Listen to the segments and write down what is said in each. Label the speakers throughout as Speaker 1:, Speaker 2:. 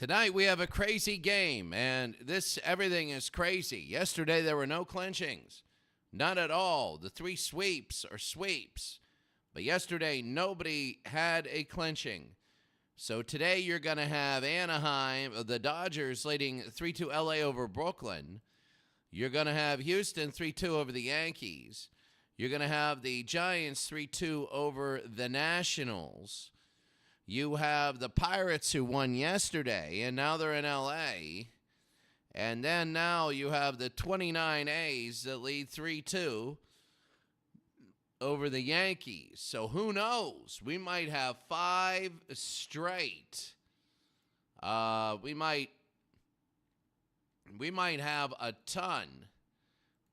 Speaker 1: Tonight we have a crazy game, and everything is crazy. Yesterday there were no clinchings. None at all. The 3 sweeps are sweeps. But yesterday nobody had a clinching. So today you're going to have Anaheim, the Dodgers leading 3-2 LA over Brooklyn. You're going to have Houston 3-2 over the Yankees. You're going to have the Giants 3-2 over the Nationals. You have the Pirates who won yesterday, and now they're in L.A. And then now you have the 29 A's that lead 3-2 over the Yankees. So who knows? We might have 5 straight. We might have a ton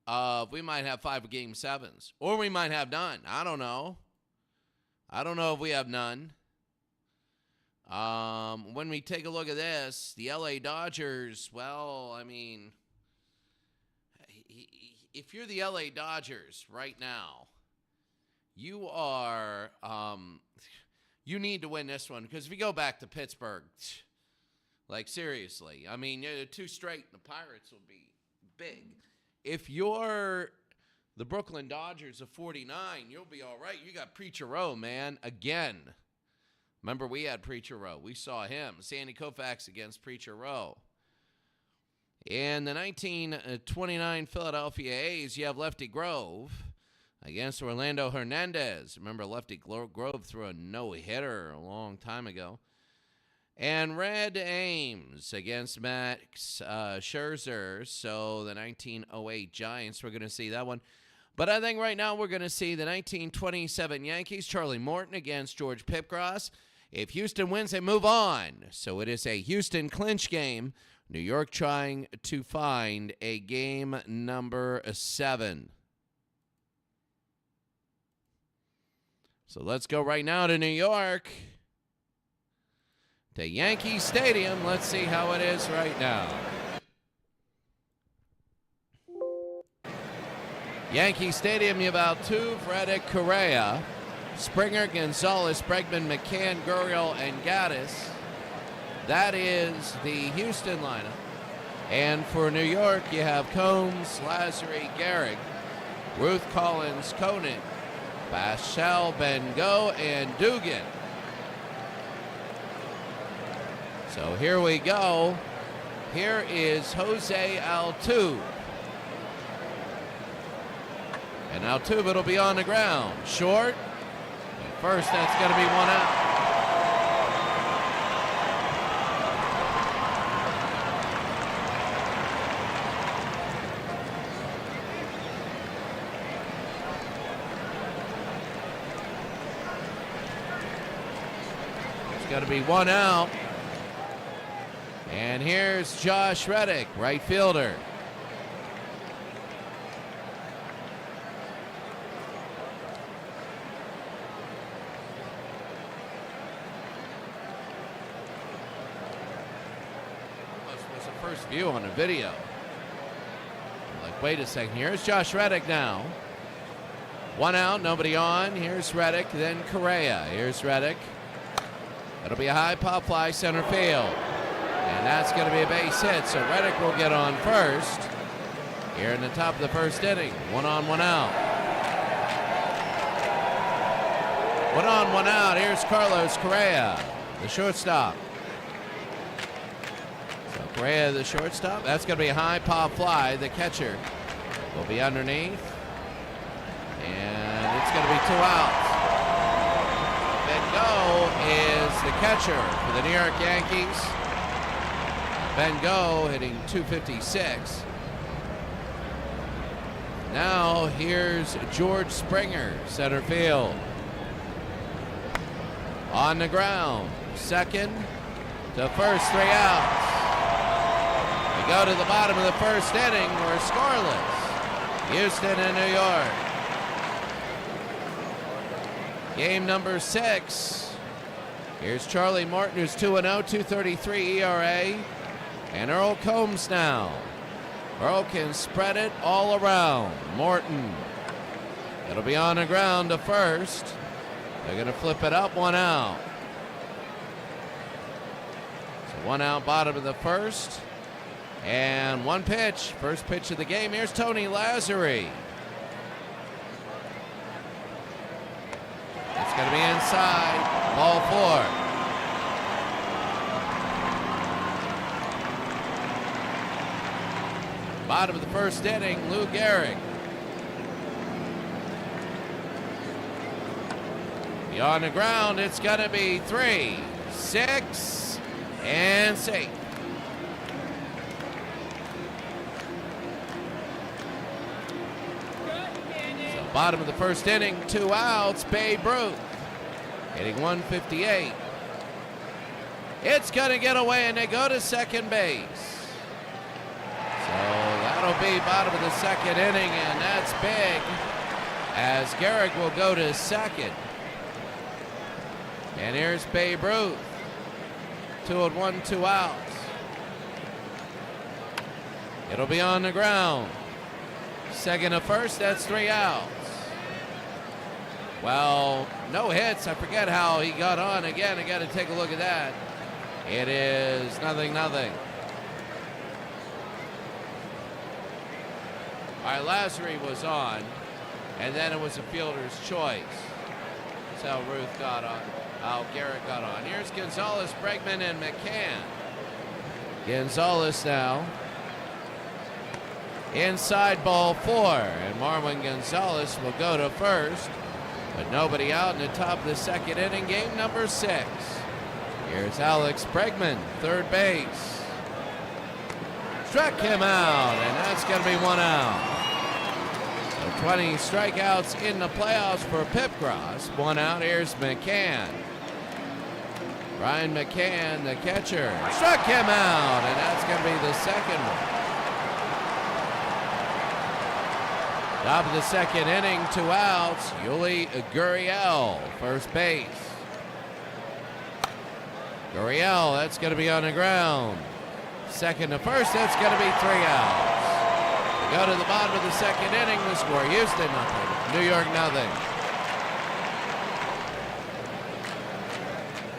Speaker 1: of, we might have 5 Game 7s. Or we might have none. I don't know. I don't know if we have none. When we take a look at this, the LA Dodgers, well, I mean, if you're the LA Dodgers right now, you are, you need to win this one. Because if you go back to Pittsburgh, like seriously, I mean, 2 straight, the Pirates will be big. If you're the Brooklyn Dodgers of 49, you'll be all right. You got Preacher Row, man, again. Remember, we had Preacher Row. We saw him. Sandy Koufax against Preacher Row. In the 1929 Philadelphia A's, you have Lefty Grove against Orlando Hernandez. Remember, Lefty Grove threw a no-hitter a long time ago. And Red Ames against Max Scherzer. So the 1908 Giants, we're going to see that one. But I think right now we're going to see the 1927 Yankees, Charlie Morton against George Pipgras. If Houston wins, they move on. So it is a Houston clinch game. New York trying to find a game number 7. So let's go right now to New York, to Yankee Stadium. Let's see how it is right now. Yankee Stadium, you have Altuve, Reddick, Correa, Springer, Gonzalez, Bregman, McCann, Gurriel, and Gaddis. That is the Houston lineup. And for New York, you have Combs, Lazary, Gehrig, Ruth, Collins, Koenig, Baschel, Bengo, and Dugan. So here we go. Here is Jose Altuve. And Altuve, it'll be on the ground. Short. And first, that's going to be 1 out. It's going to be 1 out. And here's Josh Reddick, right fielder. View on the video. Like, wait a second. Here's Josh Reddick now. 1 out, nobody on. Here's Reddick, then Correa. Here's Reddick. It'll be a high pop fly center field. And that's going to be a base hit, so Reddick will get on first. Here in the top of the first inning. 1 on, 1 out. 1 on, 1 out. Here's Carlos Correa, the shortstop. Correa, the shortstop. That's going to be a high pop fly. The catcher will be underneath. And it's going to be 2 outs. Bengo is the catcher for the New York Yankees. Bengo hitting .256. Now here's George Springer, center field. On the ground. Second to first, 3 outs. Go to the bottom of the first inning. We're scoreless. Houston and New York. Game number 6. Here's Charlie Morton, who's 2-0, 2.33 ERA. And Earl Combs now. Earl can spread it all around. Morton. It'll be on the ground to first. They're going to flip it up, 1 out. 1 out, bottom of the first. And 1 pitch. First pitch of the game. Here's Tony Lazzari. It's going to be inside. Ball 4. Bottom of the first inning, Lou Gehrig. On the ground, it's going to be 3, 6, and safe. So bottom of the first inning, 2 outs, Babe Ruth hitting 158. It's going to get away, and they go to second base. So that'll be bottom of the second inning, and that's big, as Gehrig will go to second. And here's Babe Ruth. 2-1, 2 outs. It'll be on the ground. Second to first, that's 3 outs. Well, no hits. I forget how he got on. Again, I got to take a look at that. It is 0-0. All right, Lazzari was on, and then it was a fielder's choice. That's how Ruth got on. How Gehrig got on. Here's Gonzalez, Bregman, and McCann. Gonzalez now. Inside ball 4. And Marwin Gonzalez will go to first. But nobody out in the top of the second inning. Game number 6. Here's Alex Bregman, third base. Struck him out, and that's going to be 1 out. So 20 strikeouts in the playoffs for Pipgras. 1 out. Here's McCann. Ryan McCann, the catcher, struck him out, and that's going to be the second one. Top of the second inning, 2 outs. Yuli Gurriel, first base. Gurriel, that's going to be on the ground. Second to first, that's going to be 3 outs. We go to the bottom of the second inning. The score: Houston 0, New York 0.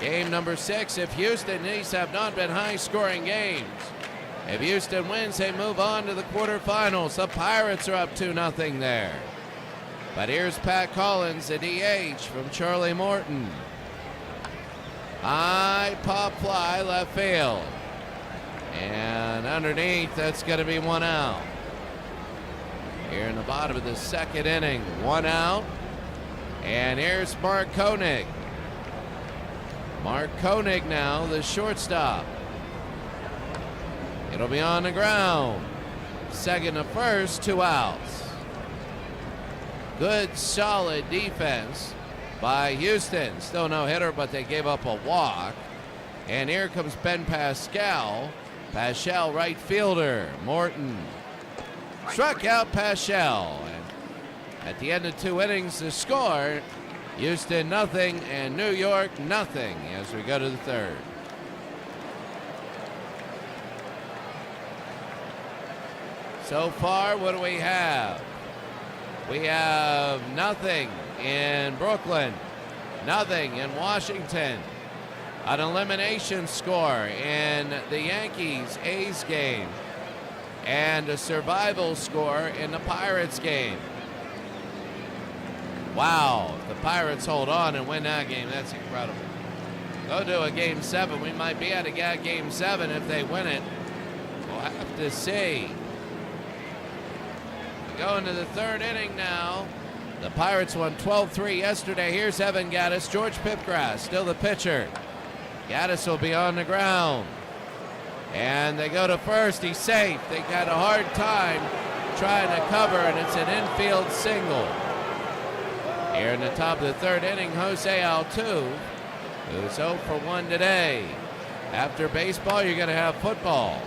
Speaker 1: Game number 6, if Houston, these have not been high-scoring games. If Houston wins, they move on to the quarterfinals. The Pirates are up 2-0 there. But here's Pat Collins, the DH from Charlie Morton. High pop fly, left field. And underneath, that's going to be 1 out. Here in the bottom of the second inning, 1 out. And here's Mark Koenig. Mark Koenig now, the shortstop. It'll be on the ground. Second to first, 2 outs. Good, solid defense by Houston. Still no hitter, but they gave up a walk. And here comes Ben Pascal. Pascal, right fielder. Morton struck out Pascal. And at the end of 2 innings, the score: Houston 0 and New York 0 as we go to the third. So far, what do we have? We have 0 in Brooklyn, 0 in Washington. An elimination score in the Yankees A's game, and a survival score in the Pirates game. Wow, if the Pirates hold on and win that game, that's incredible. Go to a game 7. We might be at a game 7 if they win it. We'll have to see. We go into the third inning now. The Pirates won 12-3 yesterday. Here's Evan Gattis. George Pipgras, still the pitcher. Gattis will be on the ground. And they go to first. He's safe. They got a hard time trying to cover, and it's an infield single. Here in the top of the third inning, Jose Altuve, who's 0 for 1 today. After baseball, you're going to have football.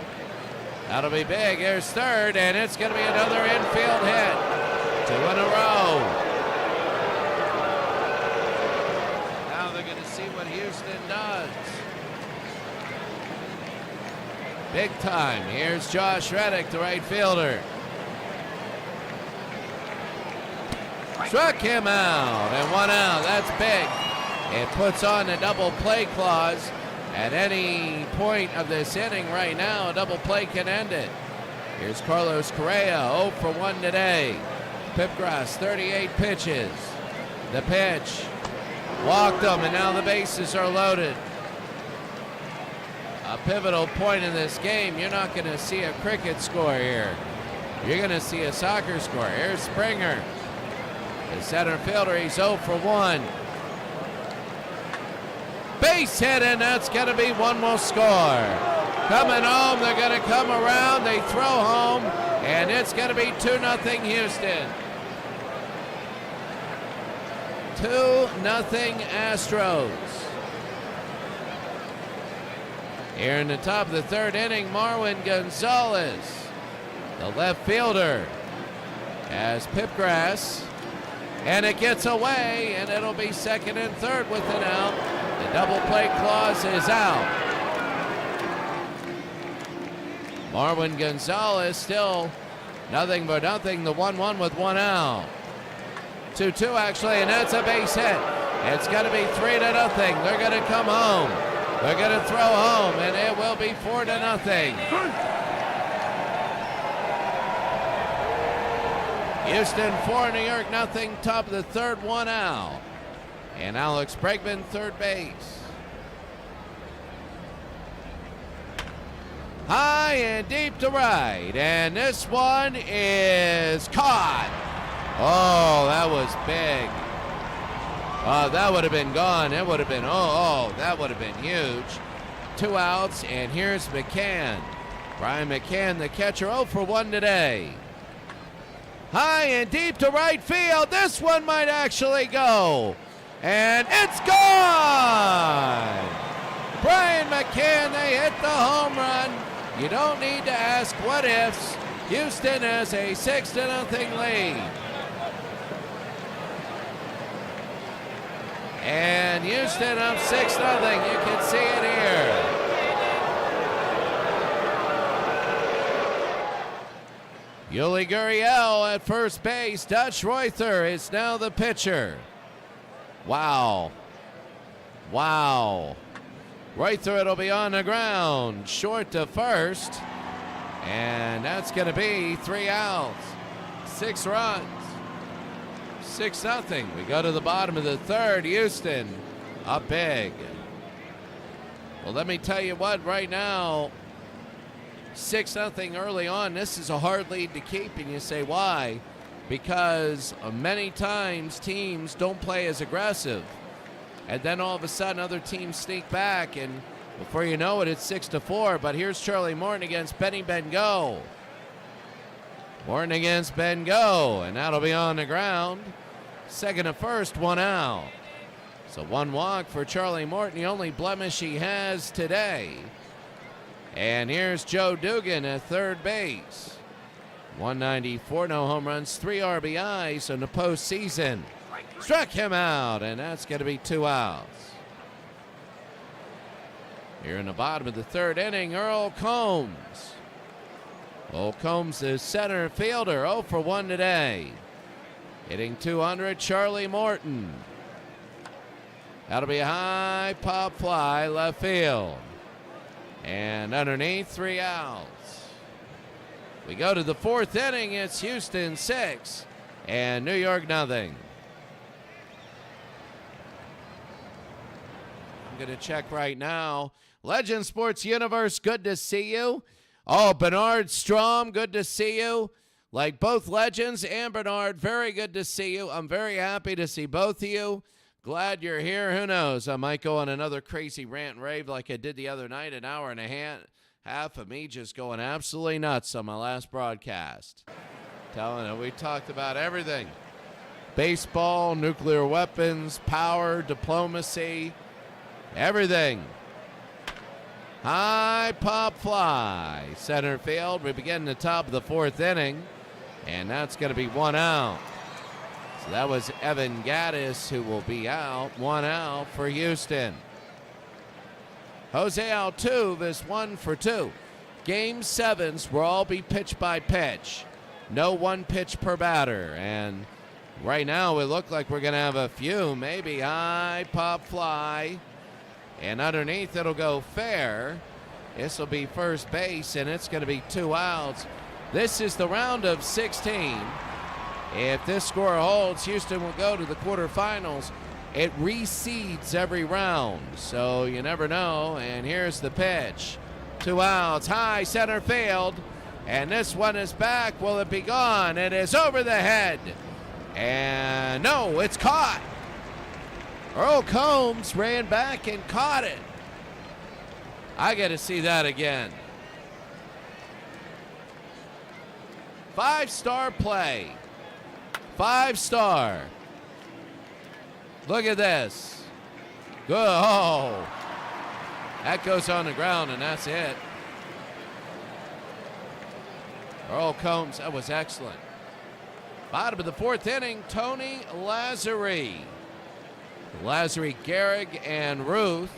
Speaker 1: That'll be big. Here's third, and it's going to be another infield hit. 2 in a row. Now they're going to see what Houston does. Big time. Here's Josh Reddick, the right fielder. Struck him out, and 1 out. That's big. It puts on a double play clause, At any point of this inning right now, a double play can end it. Here's Carlos Correa, 0 for 1 today. Pipgrass, 38 pitches. The pitch, walked them, and now the bases are loaded. A pivotal point in this game. You're not going to see a cricket score here. You're going to see a soccer score. Here's Springer, the center fielder. He's 0 for 1. Base hit, and that's going to be one more score. Coming home, they're going to come around. They throw home, and it's going to be 2-0 Houston. 2-0 Astros. Here in the top of the third inning, Marwin Gonzalez, the left fielder, has Pipgrass, and it gets away, and it'll be second and third with an out. The double play clause is out. Marwin Gonzalez still nothing but nothing. The 1-1 with 1 out. 2-2 actually, and that's a base hit. It's going to be 3-0. They're going to come home. They're going to throw home, and it will be 4-0. Houston 4, New York nothing. Top of the third, 1 out. And Alex Bregman, third base. High and deep to right, and this one is caught. Oh, that was big. Oh, that would have been gone. It would have been, that would have been huge. 2 outs, and here's McCann. Brian McCann, the catcher, 0 for 1 today. High and deep to right field. This one might actually go. And it's gone! Brian McCann, they hit the home run. You don't need to ask what ifs. Houston has a 6-0 lead. And Houston up 6-0. You can see it here. Yuli Gurriel at first base. Dutch Reuther is now the pitcher. Wow. Wow. Reuther, it'll be on the ground. Short to first. And that's going to be 3 outs. 6 runs. 6-0. We go to the bottom of the third. Houston up big. Well, let me tell you what, right now, 6-0 early on. This is a hard lead to keep, and you say why? Because many times teams don't play as aggressive, and then all of a sudden other teams sneak back, and before you know it, it's 6-4. But here's Charlie Morton against Benny Bengo. Morton against Bengo, and that'll be on the ground. Second to first, 1 out. So 1 walk for Charlie Morton, the only blemish he has today. And here's Joe Dugan at third base. 194, no home runs, 3 RBIs in the postseason. Struck him out, and that's going to be 2 outs. Here in the bottom of the third inning, Earl Combs. Earl Combs, the center fielder, 0 for 1 today. Hitting 200, Charlie Morton. That'll be a high pop fly, left field. And underneath, 3 outs. We go to the fourth inning. It's Houston 6 and New York nothing. I'm going to check right now. Legend Sports Universe, good to see you. Oh, Bernard Strom, good to see you. Like both Legends and Bernard, very good to see you. I'm very happy to see both of you. Glad you're here. Who knows? I might go on another crazy rant and rave like I did the other night, an hour and a half of me just going absolutely nuts on my last broadcast. Telling you, we talked about everything. Baseball, nuclear weapons, power, diplomacy, everything. High pop fly, center field. We begin the top of the fourth inning, and that's going to be 1 out. So that was Evan Gaddis who will be out. 1 out for Houston. Jose Altuve is 1 for 2. Game 7s will all be pitch by pitch. No 1 pitch per batter. And right now it look like we're going to have a few. Maybe high pop fly. And underneath, it'll go fair. This will be first base, and it's going to be 2 outs. This is the round of 16. If this score holds, Houston will go to the quarterfinals. It reseeds every round, so you never know. And here's the pitch. 2 outs, high center field. And this one is back. Will it be gone? It is over the head. And no, it's caught. Earl Combs ran back and caught it. I got to see that again. 5-star play. 5-star. Look at this. Good. Oh. That goes on the ground, and that's it. Earl Combs, that was excellent. Bottom of the 4th inning, Tony Lazzari. Lazzari, Gehrig, and Ruth.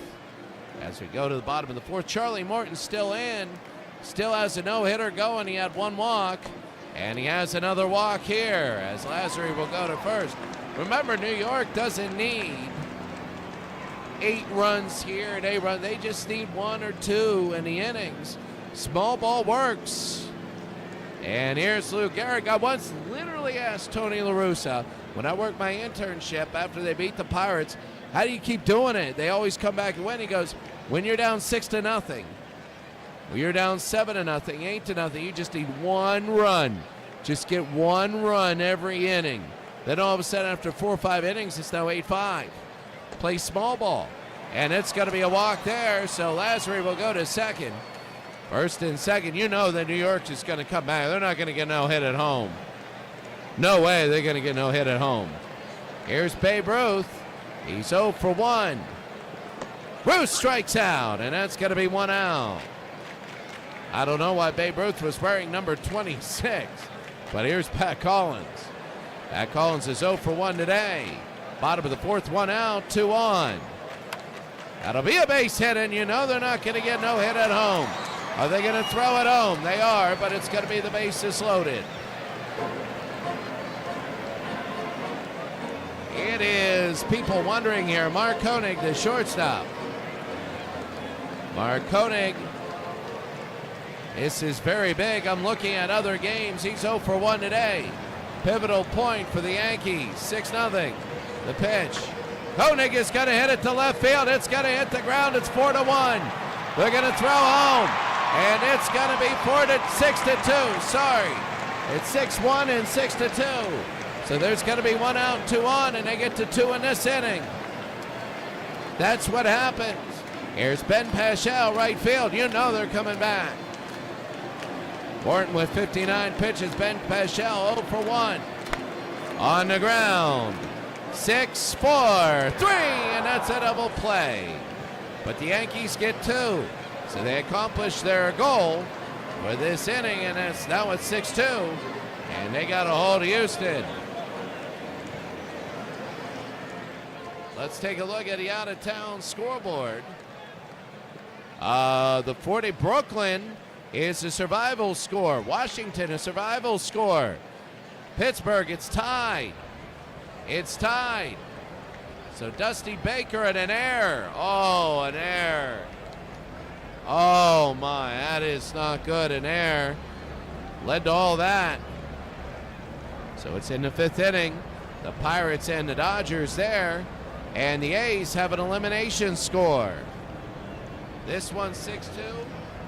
Speaker 1: As we go to the bottom of the 4th, Charlie Morton still in. Still has a no-hitter going. He had 1 walk. And he has another walk here as Lazzari will go to first. Remember, New York doesn't need 8 runs here and 8 runs. They just need 1 or 2 in the innings. Small ball works. And here's Lou Gehrig. I once literally asked Tony La Russa when I worked my internship after they beat the Pirates, how do you keep doing it? They always come back and win. He goes, when you're down 6-0, when you're down 7-0, 8-0, you just need 1 run. Just get 1 run every inning. Then all of a sudden, after 4 or 5 innings, it's now 8-5. Play small ball. And it's going to be a walk there, so Lazzari will go to second. First and second, you know that New York is going to come back. They're not going to get no hit at home. No way they're going to get no hit at home. Here's Babe Ruth. He's 0 for 1. Ruth strikes out, and that's going to be 1 out. I don't know why Babe Ruth was wearing number 26, but here's Pat Collins. Pat Collins is 0 for 1 today. Bottom of the 4th, 1 out, 2 on. That'll be a base hit, and you know they're not going to get no hit at home. Are they going to throw it home? They are, but it's going to be the bases loaded. It is people wondering here. Mark Koenig, the shortstop. Mark Koenig. This is very big. I'm looking at other games. He's 0 for 1 today. Pivotal point for the Yankees. 6-0. The pitch. Koenig is going to hit it to left field. It's going to hit the ground. It's 4-1. They're going to throw home. And it's going to be 6-2. Sorry. It's 6-1 and 6-2. So there's going to be 1 out, 2 on, and they get to 2 in this inning. That's what happens. Here's Ben Paschal, right field. You know they're coming back. Morton with 59 pitches. Ben Paschal 0 for 1. On the ground. 6, 4, 3, and that's a double play. But the Yankees get 2. So they accomplish their goal for this inning, and it's now at 6-2. And they got a hold of Houston. Let's take a look at the out-of-town scoreboard. The 40 Brooklyn is a survival score. Washington, a survival score. Pittsburgh, it's tied. It's tied. So Dusty Baker and an error. Oh, an error. Oh, my. That is not good. An error. Led to all that. So it's in the 5th inning. The Pirates and the Dodgers there. And the A's have an elimination score. This one's 6-2.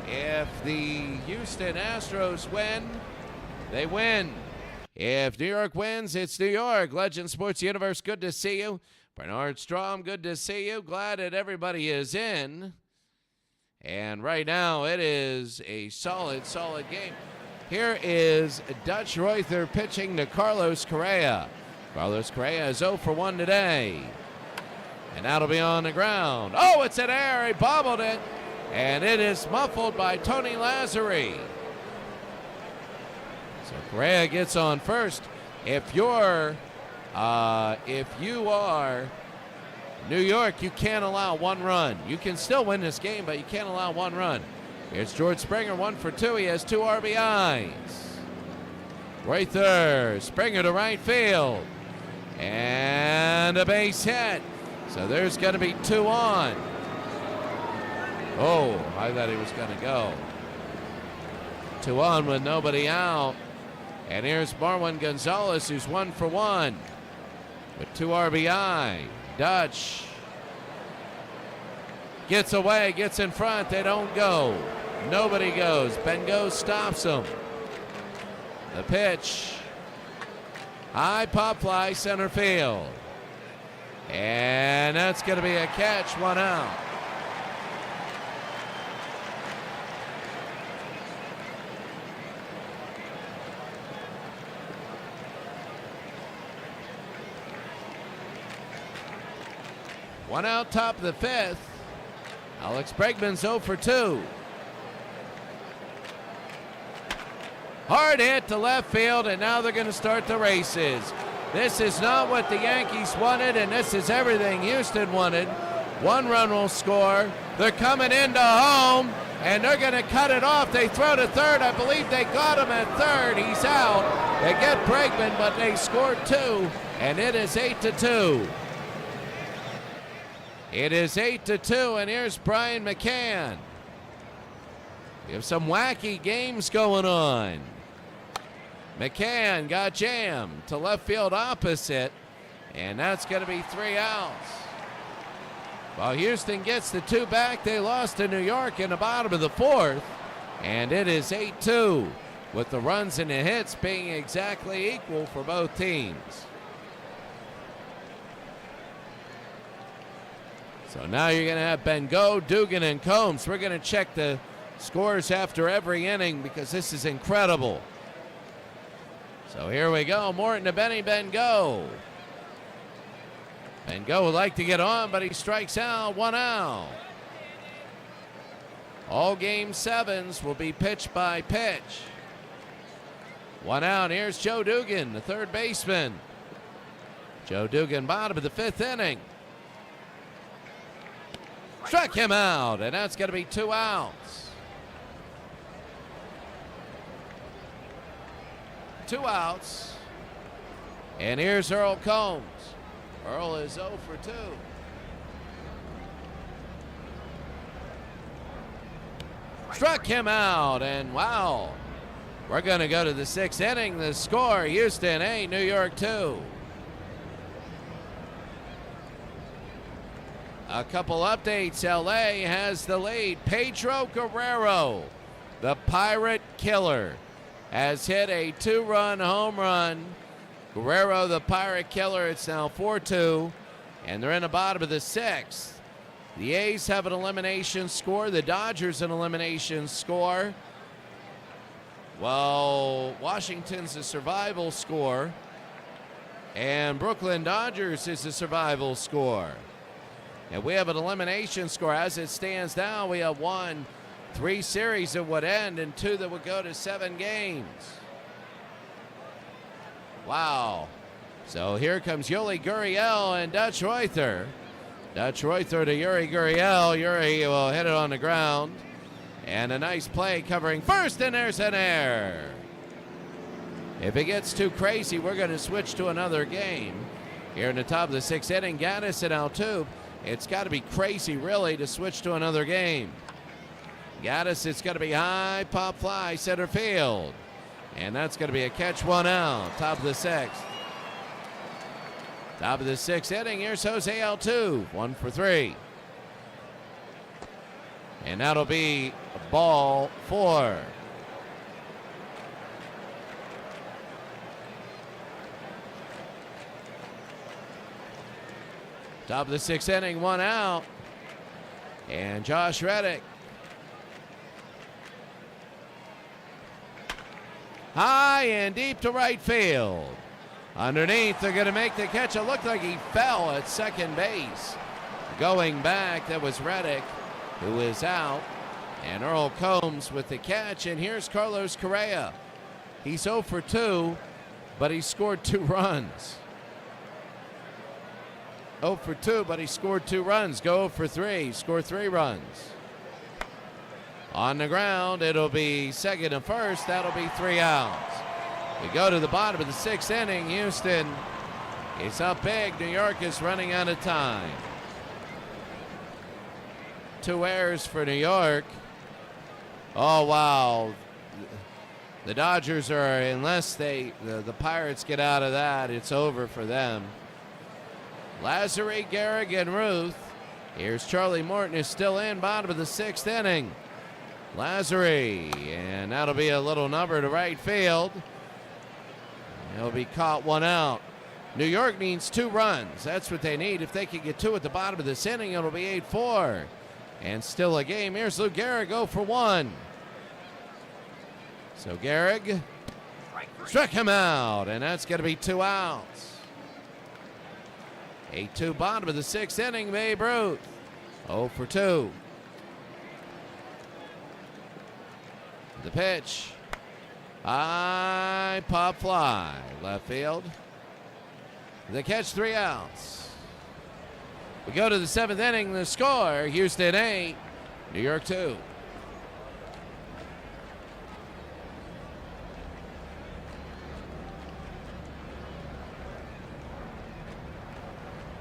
Speaker 1: If the Houston Astros win, they win. If New York wins, it's New York. Legend Sports Universe, good to see you. Bernard Strom, good to see you. Glad that everybody is in. And right now, it is a solid, solid game. Here is Dutch Reuther pitching to Carlos Correa. Carlos Correa is 0 for 1 today. And that'll be on the ground. Oh, it's an error. He bobbled it. And it is muffled by Tony Lazzari. So Correa gets on first. If you are New York, you can't allow 1 run. You can still win this game, but you can't allow 1 run. Here's George Springer, 1 for 2. He has 2 RBIs. Reuther, Springer to right field. And a base hit. So there's going to be 2 on. Oh, I thought he was going to go. 2 on with nobody out. And here's Marwin Gonzalez, who's 1 for 1 with 2 RBI. Dutch gets away, gets in front. They don't go. Nobody goes. Bengo stops him. The pitch. High pop fly, center field. And that's going to be a catch, 1 out. One out, top of the 5th. Alex Bregman's 0 for 2. Hard hit to left field, and now they're going to start the races. This is not what the Yankees wanted, and this is everything Houston wanted. 1 run will score. They're coming into home, and they're going to cut it off. They throw to third. I believe they got him at third. He's out. They get Bregman, but they scored 2, and it is 8-2. It is 8-2, and here's Brian McCann. We have some wacky games going on. McCann got jammed to left field opposite, and that's going to be 3 outs. While Houston gets the 2 back, they lost to New York in the bottom of the 4th, and it is 8-2, with the runs and the hits being exactly equal for both teams. So now you're going to have Bengo, Dugan, and Combs. We're going to check the scores after every inning because this is incredible. So here we go. Morton to Benny Bengo. Bengo would like to get on, but he strikes out. 1 out. All game 7s will be pitch by pitch. 1 out. Here's Joe Dugan, the third baseman. Joe Dugan, bottom of the 5th inning. Struck him out, and that's going to be 2 outs. 2 outs. And here's Earl Combs. Earl is 0 for 2. Struck him out, and wow. We're going to go to the 6th inning. The score, Houston 8, New York 2. A couple updates. LA has the lead. Pedro Guerrero, the Pirate Killer, has hit a 2-run home run. Guerrero, the Pirate Killer, it's now 4-2, and they're in the bottom of the 6th. The A's have an elimination score. The Dodgers an elimination score. Well, Washington's a survival score, and Brooklyn Dodgers is a survival score. And we have an elimination score. As it stands now, we have 3 series that would end and 2 that would go to 7 games. Wow. So here comes Yuli Gurriel and Dutch Reuther. Dutch Reuther to Yuri Gurriel. Yuri will hit it on the ground. And a nice play covering first, and there's an error. If it gets too crazy, we're going to switch to another game. Here in the top of the 6th inning, Gaddis and Altuve. It's got to be crazy, really, to switch to another game. Gaddis, it's going to be high, pop fly, center field. And that's going to be a catch, 1 out, top of the 6th. Top of the 6th inning, here's Jose Altuve, 1 for 3. And that'll be ball 4. Top of the 6th inning, 1 out. And Josh Reddick. High and deep to right field. Underneath, they're going to make the catch. It looked like he fell at second base. Going back, that was Reddick, who is out. And Earl Combs with the catch. And here's Carlos Correa. He's 0 for 2, but he scored 2 runs. 0 for 2, but he scored 2 runs. Go 0 for 3, score 3 runs. On the ground, it'll be second and first. That'll be 3 outs. We go to the bottom of the 6th inning. Houston is up big. New York is running out of time. 2 errors for New York. Oh, wow. The Dodgers are, unless the Pirates get out of that, it's over for them. Lazary, Gehrig, and Ruth. Here's Charlie Morton, is still in, bottom of the 6th inning. Lazary, and that'll be a little number to right field. He'll be caught 1 out. New York needs 2 runs. That's what they need. If they can get 2 at the bottom of this inning, it'll be 8-4. And still a game. Here's Lou Gehrig, 0 for 1. So Gehrig struck him out, and that's going to be 2 outs. 8-2, bottom of the 6th inning, Babe Ruth. 0 for 2. The pitch. High pop fly. Left field. The catch, 3 outs. We go to the 7th inning. The score, Houston 8, New York 2.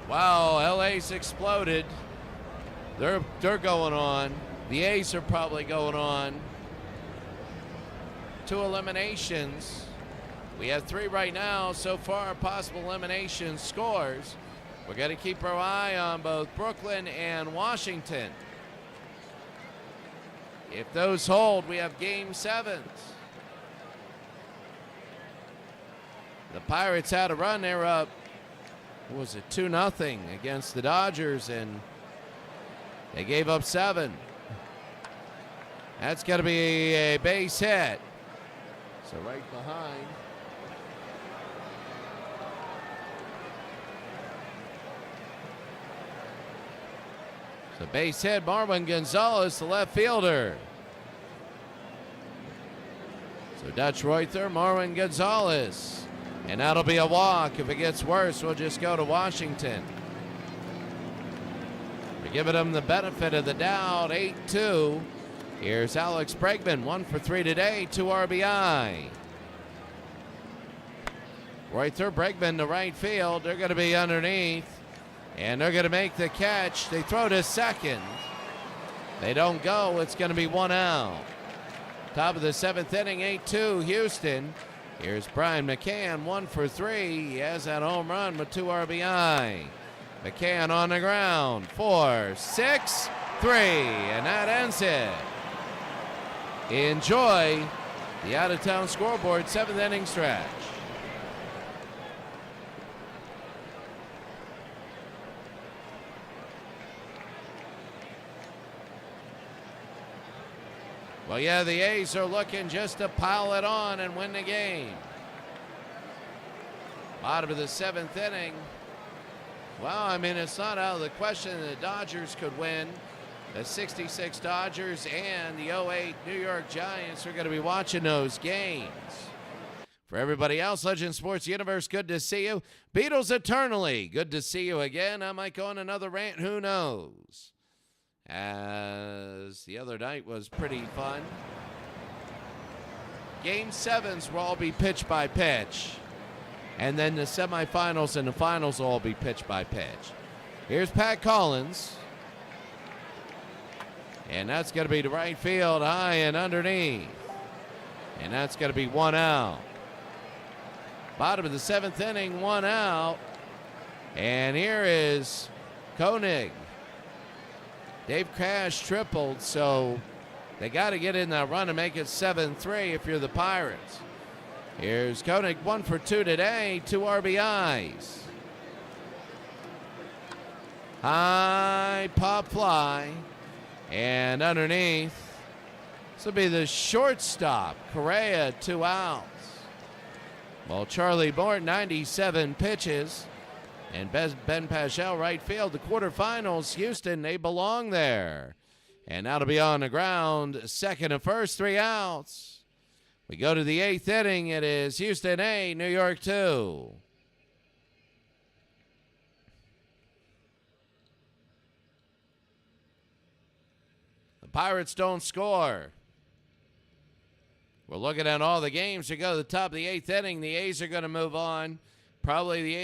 Speaker 1: Wow, LA's exploded. They're going on. The A's are probably going on. 2 eliminations. We have 3 right now so far, possible elimination scores. We're going to keep our eye on both Brooklyn and Washington. If those hold, we have game 7s. The Pirates had a run. They were up, what was it, 2-0 against the Dodgers, and they gave up 7. That's going to be a base hit. So right behind. So base hit, Marwin Gonzalez, the left fielder. So Dutch Reuther, Marwin Gonzalez. And that'll be a walk. If it gets worse, we'll just go to Washington. We're giving them the benefit of the doubt, 8-2. Here's Alex Bregman, 1 for 3 today, 2 RBI. Reuther, Bregman to right field. They're going to be underneath, and they're going to make the catch. They throw to second. They don't go. It's going to be 1 out. Top of the 7th inning, 8-2, Houston. Here's Brian McCann, 1 for 3. He has that home run with 2 RBI. McCann on the ground, 4, 6, 3, and that ends it. Enjoy the out-of-town scoreboard 7th inning stretch. Well, yeah, the A's are looking just to pile it on and win the game. Bottom of the 7th inning. Well, I mean, it's not out of the question the Dodgers could win. The 66 Dodgers and the 08 New York Giants are going to be watching those games. For everybody else, Legend Sports Universe, good to see you. Beatles Eternally, good to see you again. I might go on another rant, who knows? As the other night was pretty fun. Game 7s will all be pitch by pitch. And then the semifinals and the finals will all be pitch by pitch. Here's Pat Collins. And that's going to be to right field, high and underneath. And that's going to be 1 out. Bottom of the 7th inning, 1 out. And here is Koenig. Dave Cash tripled, so they got to get in that run and make it 7-3 if you're the Pirates. Here's Koenig, 1 for 2 today, 2 RBIs. High pop fly. And underneath, this will be the shortstop, Correa, 2 outs. Well, Charlie Morton, 97 pitches. And Ben Paschal, right field. The quarterfinals, Houston, they belong there. And that'll be on the ground. Second and first, 3 outs. We go to the 8th inning. It is Houston 8, New York 2. The Pirates don't score. We're looking at all the games. We go to the top of the 8th inning. The A's are going to move on. Probably the